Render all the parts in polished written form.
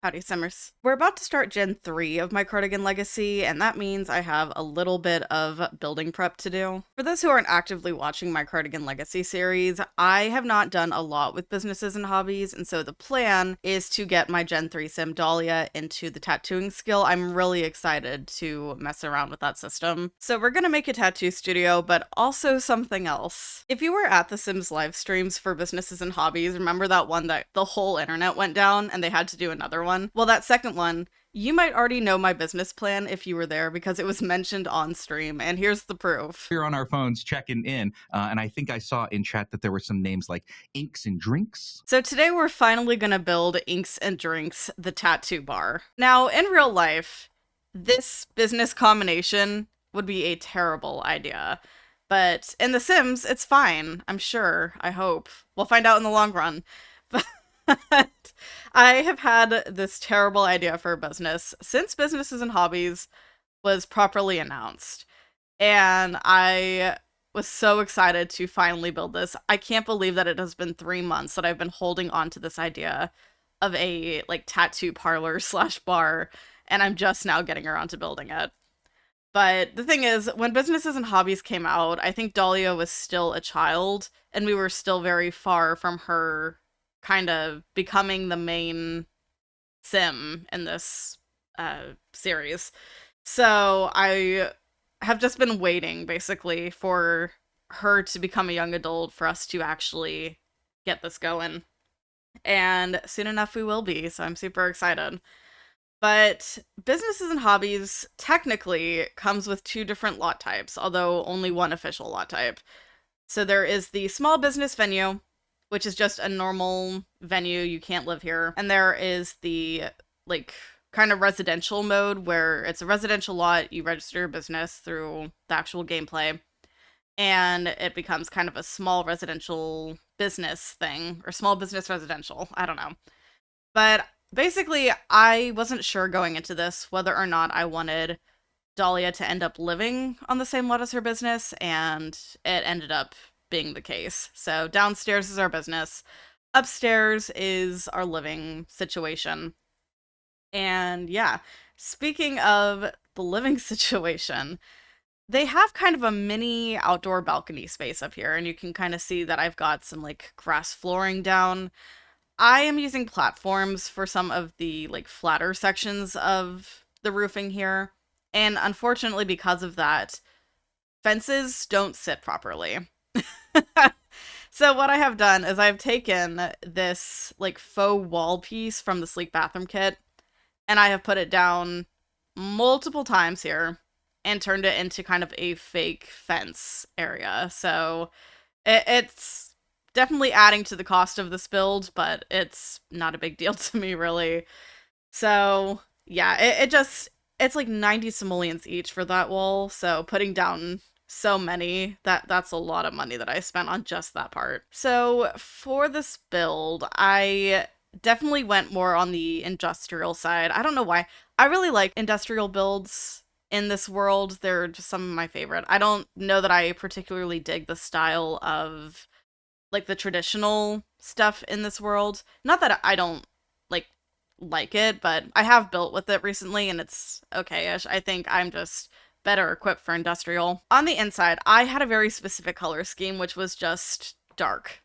Howdy, Simmers. We're about to start Gen 3 of my Cardigan Legacy, and that means I have a little bit of building prep to do. For those who aren't actively watching my Cardigan Legacy series, I have not done a lot with businesses and hobbies, and so the plan is to get my Gen 3 sim Dahlia into the tattooing skill. I'm really excited to mess around with that system. So we're gonna make a tattoo studio, but also something else. If you were at the Sims live streams for businesses and hobbies, remember that one that the whole internet went down and they had to do another one? Well, that second one, you might already know my business plan if you were there because it was mentioned on stream, and here's the proof. We're on our phones checking in, and I think I saw in chat that there were some names like Inks and Drinks. So today we're finally gonna build Inks and Drinks, the tattoo bar. Now, in real life, this business combination would be a terrible idea. But in The Sims, it's fine, I'm sure, I hope. We'll find out in the long run. But I have had this terrible idea for a business since Businesses and Hobbies was properly announced. And I was so excited to finally build this. I can't believe that it has been 3 months that I've been holding on to this idea of a like tattoo parlor slash bar, and I'm just now getting around to building it. But the thing is, when Businesses and Hobbies came out, I think Dahlia was still a child, and we were still very far from her kind of becoming the main sim in this series. So I have just been waiting, basically, for her to become a young adult for us to actually get this going. And soon enough we will be, so I'm super excited. But Businesses and Hobbies technically comes with 2 different lot types, although only one official lot type. So there is the small business venue, which is just a normal venue, you can't live here. And there is the, like, kind of residential mode where it's a residential lot, you register your business through the actual gameplay, and it becomes kind of a small residential business thing, or small business residential, I don't know. But basically, I wasn't sure going into this whether or not I wanted Dahlia to end up living on the same lot as her business, and it ended up being the case. So downstairs is our business, upstairs is our living situation. And yeah, speaking of the living situation, they have kind of a mini outdoor balcony space up here, and you can kind of see that I've got some like grass flooring down. I am using platforms for some of the like flatter sections of the roofing here, and unfortunately because of that, fences don't sit properly. So what I have done is I've taken this like faux wall piece from the sleek bathroom kit, and I have put it down multiple times here and turned it into kind of a fake fence area. So it's definitely adding to the cost of this build, but it's not a big deal to me, really. So yeah, it's like 90 simoleons each for that wall, so putting down so many, that's a lot of money that I spent on just that part. So for this build, I definitely went more on the industrial side. I don't know why. I really like industrial builds in this world. They're just some of my favorite. I don't know that I particularly dig the style of like the traditional stuff in this world. Not that I don't like it, but I have built with it recently and it's okay-ish. I think I'm just better equipped for industrial. On the inside, I had a very specific color scheme, which was just dark.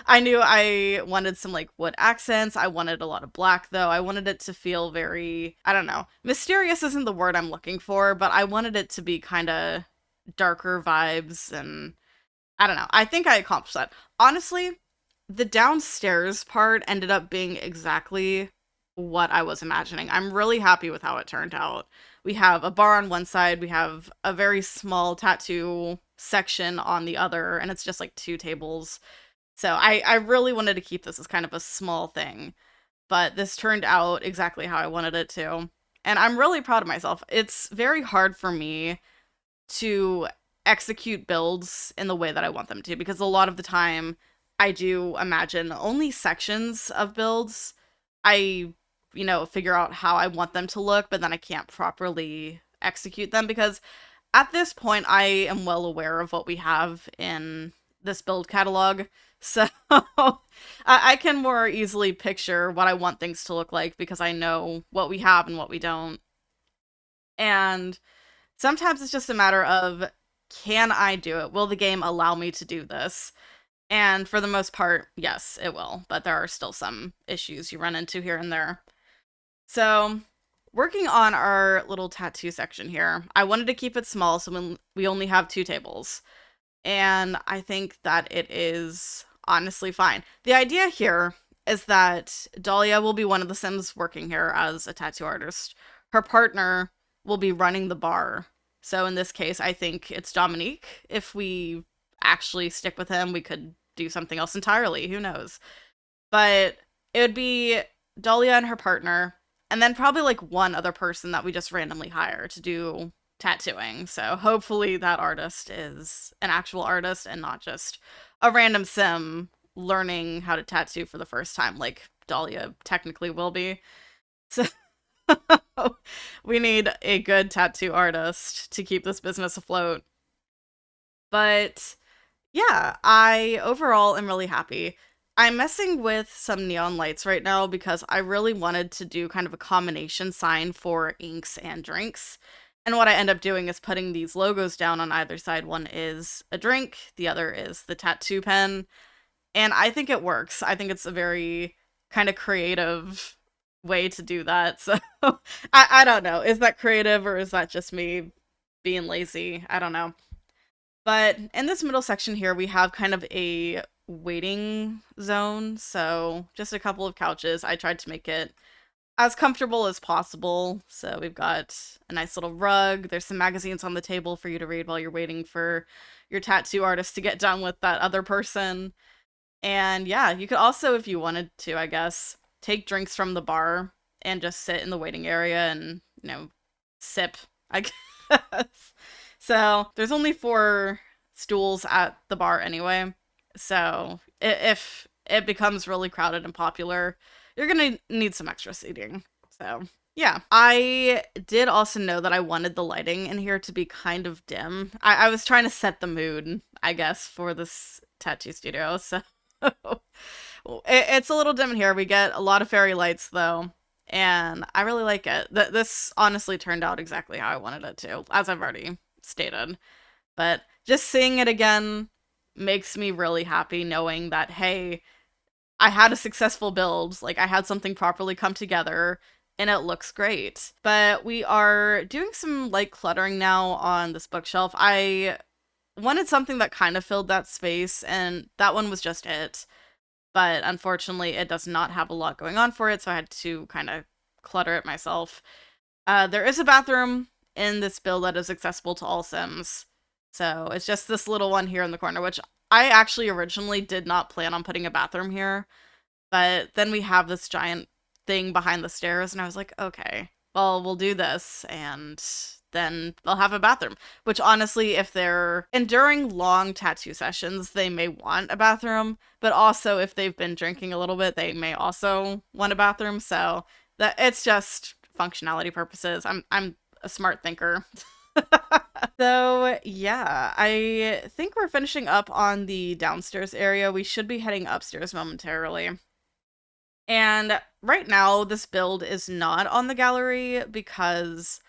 I knew I wanted some like wood accents. I wanted a lot of black though. I wanted it to feel very, I don't know, mysterious isn't the word I'm looking for, but I wanted it to be kind of darker vibes, and I don't know. I think I accomplished that. Honestly, the downstairs part ended up being exactly what I was imagining. I'm really happy with how it turned out. We have a bar on one side, we have a very small tattoo section on the other, and it's just like 2 tables. So I really wanted to keep this as kind of a small thing, but this turned out exactly how I wanted it to. And I'm really proud of myself. It's very hard for me to execute builds in the way that I want them to, because a lot of the time I do imagine only sections of builds. I, figure out how I want them to look, but then I can't properly execute them because at this point I am well aware of what we have in this build catalog. So I can more easily picture what I want things to look like because I know what we have and what we don't. And sometimes it's just a matter of, can I do it? Will the game allow me to do this? And for the most part, yes, it will. But there are still some issues you run into here and there. So, working on our little tattoo section here, I wanted to keep it small so when we only have 2 tables. And I think that it is honestly fine. The idea here is that Dahlia will be one of the Sims working here as a tattoo artist. Her partner will be running the bar. So in this case, I think it's Dominique. If we actually stick with him, we could do something else entirely. Who knows? But it would be Dahlia and her partner, and then probably like one other person that we just randomly hire to do tattooing. So hopefully that artist is an actual artist and not just a random sim learning how to tattoo for the first time, like Dahlia technically will be. So we need a good tattoo artist to keep this business afloat. But yeah, I overall am really happy. I'm messing with some neon lights right now because I really wanted to do kind of a combination sign for inks and drinks. And what I end up doing is putting these logos down on either side. One is a drink, the other is the tattoo pen. And I think it works. I think it's a very kind of creative way to do that. So I don't know. Is that creative or is that just me being lazy? I don't know. But in this middle section here, we have kind of a waiting zone. So just a couple of couches. I tried to make it as comfortable as possible. So we've got a nice little rug. There's some magazines on the table for you to read while you're waiting for your tattoo artist to get done with that other person. And yeah, you could also, if you wanted to, I guess, take drinks from the bar and just sit in the waiting area and, sip, I guess. So there's only 4 stools at the bar anyway. So if it becomes really crowded and popular, you're gonna need some extra seating. So yeah, I did also know that I wanted the lighting in here to be kind of dim. I was trying to set the mood, I guess, for this tattoo studio. So it's a little dim in here. We get a lot of fairy lights though, and I really like it. This honestly turned out exactly how I wanted it to, as I've already stated. But just seeing it again makes me really happy knowing that, hey, I had a successful build. Like, I had something properly come together, and it looks great. But we are doing some light cluttering now on this bookshelf. I wanted something that kind of filled that space, and that one was just it. But unfortunately, it does not have a lot going on for it, so I had to kind of clutter it myself. There is a bathroom in this build that is accessible to all Sims. So it's just this little one here in the corner, which I actually originally did not plan on putting a bathroom here. But then we have this giant thing behind the stairs, and I was like, okay, well, we'll do this, and then they'll have a bathroom. Which honestly, if they're enduring long tattoo sessions, they may want a bathroom, but also if they've been drinking a little bit, they may also want a bathroom. So that it's just functionality purposes. I'm a smart thinker. So, yeah, I think we're finishing up on the downstairs area. We should be heading upstairs momentarily. And right now, this build is not on the gallery because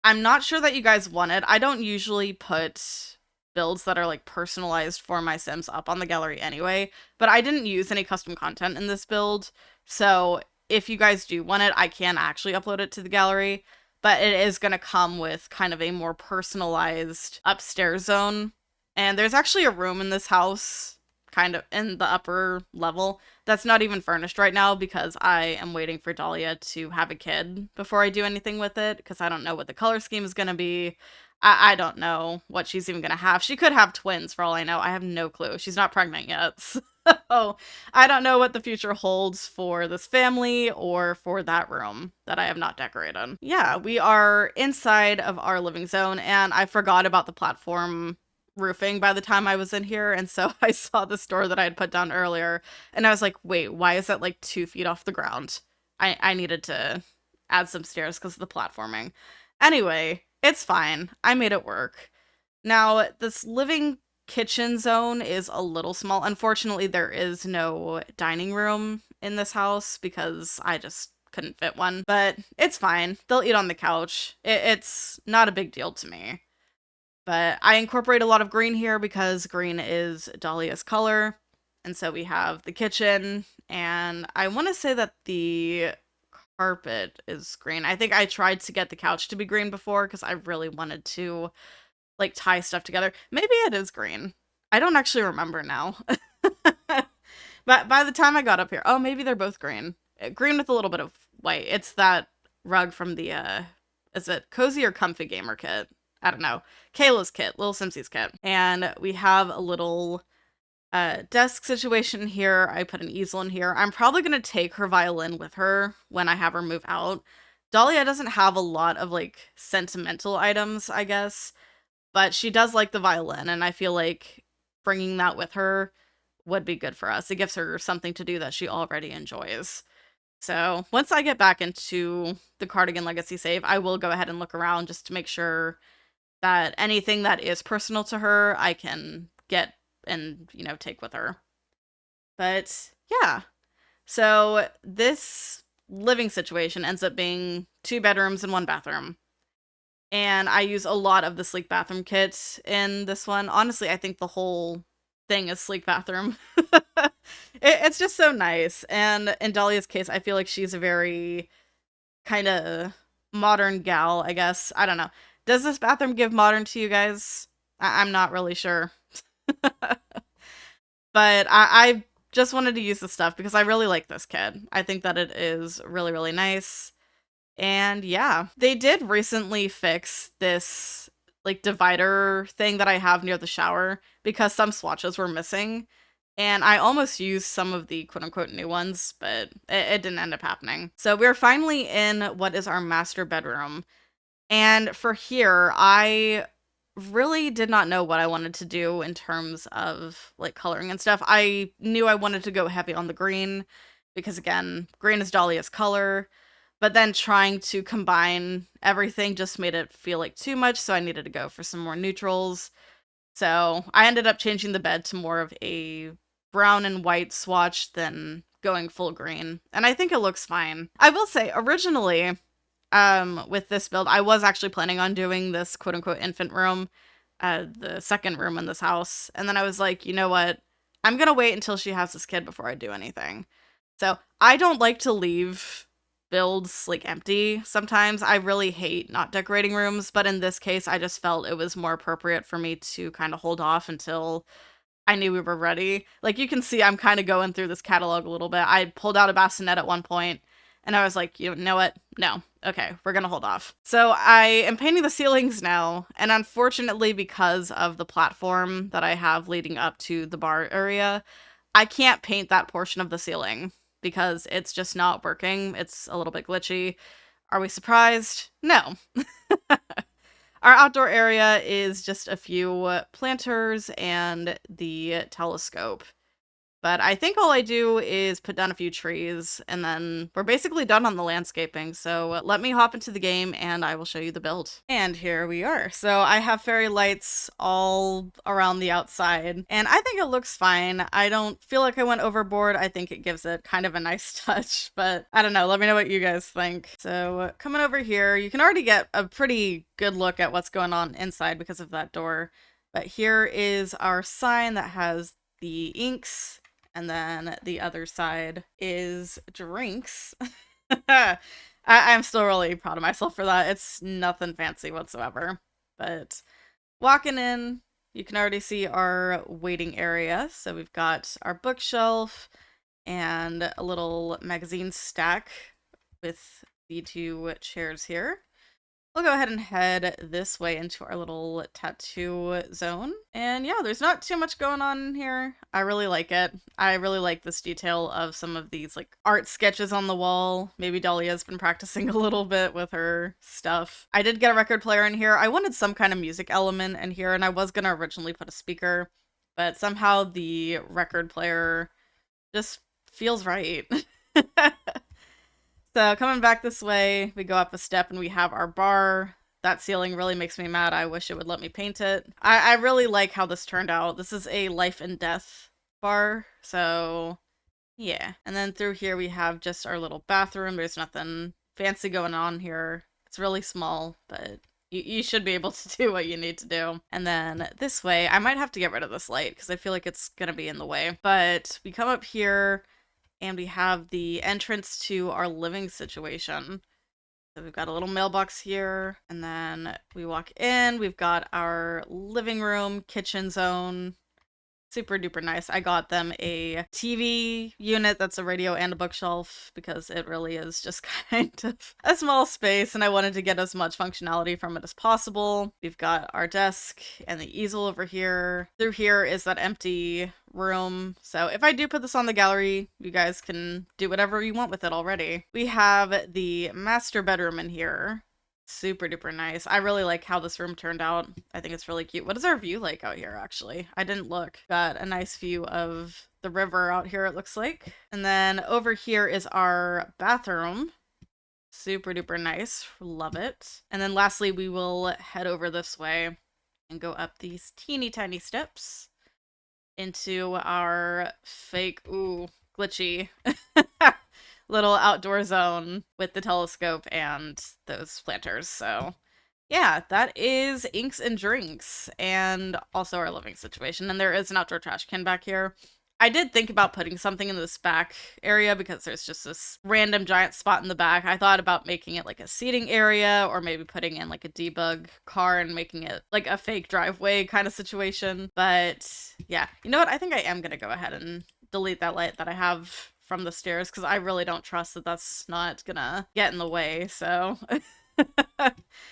I'm not sure that you guys want it. I don't usually put builds that are like personalized for my Sims up on the gallery anyway, but I didn't use any custom content in this build. So if you guys do want it, I can actually upload it to the gallery, but it is going to come with kind of a more personalized upstairs zone. And there's actually a room in this house, kind of in the upper level, that's not even furnished right now because I am waiting for Dahlia to have a kid before I do anything with it because I don't know what the color scheme is going to be. I don't know what she's even going to have. She could have twins for all I know. I have no clue. She's not pregnant yet. So I don't know what the future holds for this family or for that room that I have not decorated. Yeah, we are inside of our living zone and I forgot about the platform roofing by the time I was in here, and so I saw this door that I had put down earlier, and I was like, wait, why is that like 2 feet off the ground? I needed to add some stairs because of the platforming. Anyway, it's fine. I made it work. Now, this living kitchen zone is a little small. Unfortunately, there is no dining room in this house because I just couldn't fit one, but it's fine. They'll eat on the couch. It's not a big deal to me. But I incorporate a lot of green here because green is Dahlia's color. And so we have the kitchen, and I want to say that the carpet is green. I think I tried to get the couch to be green before because I really wanted to like tie stuff together. Maybe it is green. I don't actually remember now. But by the time I got up here, oh, maybe they're both green. Green with a little bit of white. It's that rug from the is it Cozy or Comfy Gamer kit? I don't know. Kayla's kit, Little Simpsy's kit. And we have a little desk situation here. I put an easel in here. I'm probably going to take her violin with her when I have her move out. Dahlia doesn't have a lot of like sentimental items, I guess, but she does like the violin, and I feel like bringing that with her would be good for us. It gives her something to do that she already enjoys. So once I get back into the Cardigan Legacy save, I will go ahead and look around just to make sure that anything that is personal to her, I can get and, take with her. But yeah, so this living situation ends up being 2 bedrooms and 1 bathroom. And I use a lot of the sleek bathroom kit in this one. Honestly, I think the whole thing is sleek bathroom. It's just so nice. And in Dahlia's case, I feel like she's a very kind of modern gal, I guess. I don't know. Does this bathroom give modern to you guys? I'm not really sure. But I just wanted to use the stuff because I really like this kit. I think that it is really, really nice. And yeah, they did recently fix this like divider thing that I have near the shower because some swatches were missing. And I almost used some of the quote unquote new ones, but it didn't end up happening. So we're finally in what is our master bedroom. And for here, I really did not know what I wanted to do in terms of like coloring and stuff. I knew I wanted to go heavy on the green because again, green is Dahlia's color, but then trying to combine everything just made it feel like too much, so I needed to go for some more neutrals. So I ended up changing the bed to more of a brown and white swatch than going full green, and I think it looks fine. I will say, originally, with this build, I was actually planning on doing this quote-unquote infant room, the second room in this house, and then I was like, you know what? I'm gonna wait until she has this kid before I do anything. So I don't like to leave builds like empty sometimes. I really hate not decorating rooms, but in this case, I just felt it was more appropriate for me to kind of hold off until I knew we were ready. Like you can see, I'm kind of going through this catalog a little bit. I pulled out a bassinet at one point, and I was like, you know what? No. Okay, we're gonna hold off. So I am painting the ceilings now, and unfortunately, because of the platform that I have leading up to the bar area, I can't paint that portion of the ceiling because it's just not working. It's a little bit glitchy. Are we surprised? No. Our outdoor area is just a few planters and the telescope. But I think all I do is put down a few trees, and then we're basically done on the landscaping, so let me hop into the game and I will show you the build. And here we are. So I have fairy lights all around the outside, and I think it looks fine. I don't feel like I went overboard. I think it gives it kind of a nice touch, but I don't know. Let me know what you guys think. So coming over here, you can already get a pretty good look at what's going on inside because of that door. But here is our sign that has the inks, and then the other side is drinks. I'm still really proud of myself for that. It's nothing fancy whatsoever. But walking in, you can already see our waiting area. So we've got our bookshelf and a little magazine stack with the 2 chairs here. We'll go ahead and head this way into our little tattoo zone. And yeah, there's not too much going on in here. I really like it. I really like this detail of some of these like art sketches on the wall. Maybe Dahlia's been practicing a little bit with her stuff. I did get a record player in here. I wanted some kind of music element in here, and I was gonna originally put a speaker, but somehow the record player just feels right. So coming back this way, we go up a step and we have our bar. That ceiling really makes me mad. I wish it would let me paint it. I really like how this turned out. This is a life and death bar, so yeah. And then through here we have just our little bathroom. There's nothing fancy going on here. It's really small, but you should be able to do what you need to do. And then this way, I might have to get rid of this light because I feel like it's gonna be in the way. But we come up here and we have the entrance to our living situation. So we've got a little mailbox here, and then we walk in, we've got our living room, kitchen zone. Super duper nice. I got them a TV unit that's a radio and a bookshelf because it really is just kind of a small space and I wanted to get as much functionality from it as possible. We've got our desk and the easel over here. Through here is that empty room. So if I do put this on the gallery, you guys can do whatever you want with it already. We have the master bedroom in here. Super duper nice. I really like how this room turned out. I think it's really cute. What is our view like out here, actually? I didn't look. Got a nice view of the river out here, it looks like. And then over here is our bathroom. Super duper nice. Love it. And then lastly, we will head over this way and go up these teeny tiny steps into our fake, ooh, glitchy little outdoor zone with the telescope and those planters. So yeah, that is Inks and Drinks and also our living situation. And there is an outdoor trash can back here. I did think about putting something in this back area because there's just this random giant spot in the back. I thought about making it like a seating area or maybe putting in like a debug car and making it like a fake driveway kind of situation. But yeah, you know what? I think I am going to go ahead and delete that light that I have from the stairs because I really don't trust that that's not gonna get in the way, so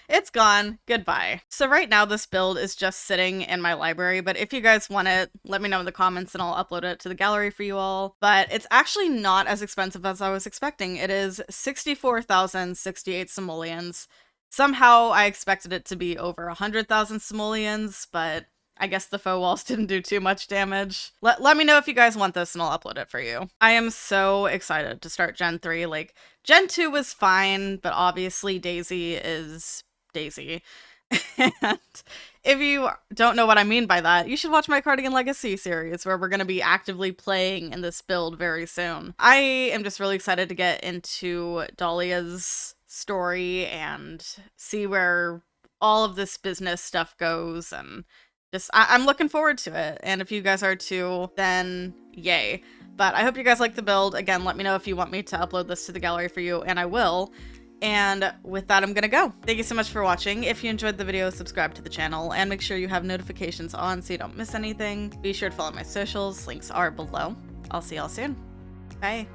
it's gone. Goodbye. So right now this build is just sitting in my library, but if you guys want it, let me know in the comments and I'll upload it to the gallery for you all. But it's actually not as expensive as I was expecting. It is 64,068 simoleons. Somehow I expected it to be over 100,000 simoleons, but I guess the faux walls didn't do too much damage. Let me know if you guys want this and I'll upload it for you. I am so excited to start Gen 3. Like, Gen 2 was fine, but obviously Daisy is Daisy. And if you don't know what I mean by that, you should watch my Cardigan Legacy series where we're going to be actively playing in this build very soon. I am just really excited to get into Dahlia's story and see where all of this business stuff goes, and I'm looking forward to it. And if you guys are too, then yay. But I hope you guys like the build. Again, let me know if you want me to upload this to the gallery for you, and I will. And with that, I'm gonna go. Thank you so much for watching. If you enjoyed the video, subscribe to the channel and make sure you have notifications on so you don't miss anything. Be sure to follow my socials. Links are below. I'll see y'all soon. Bye.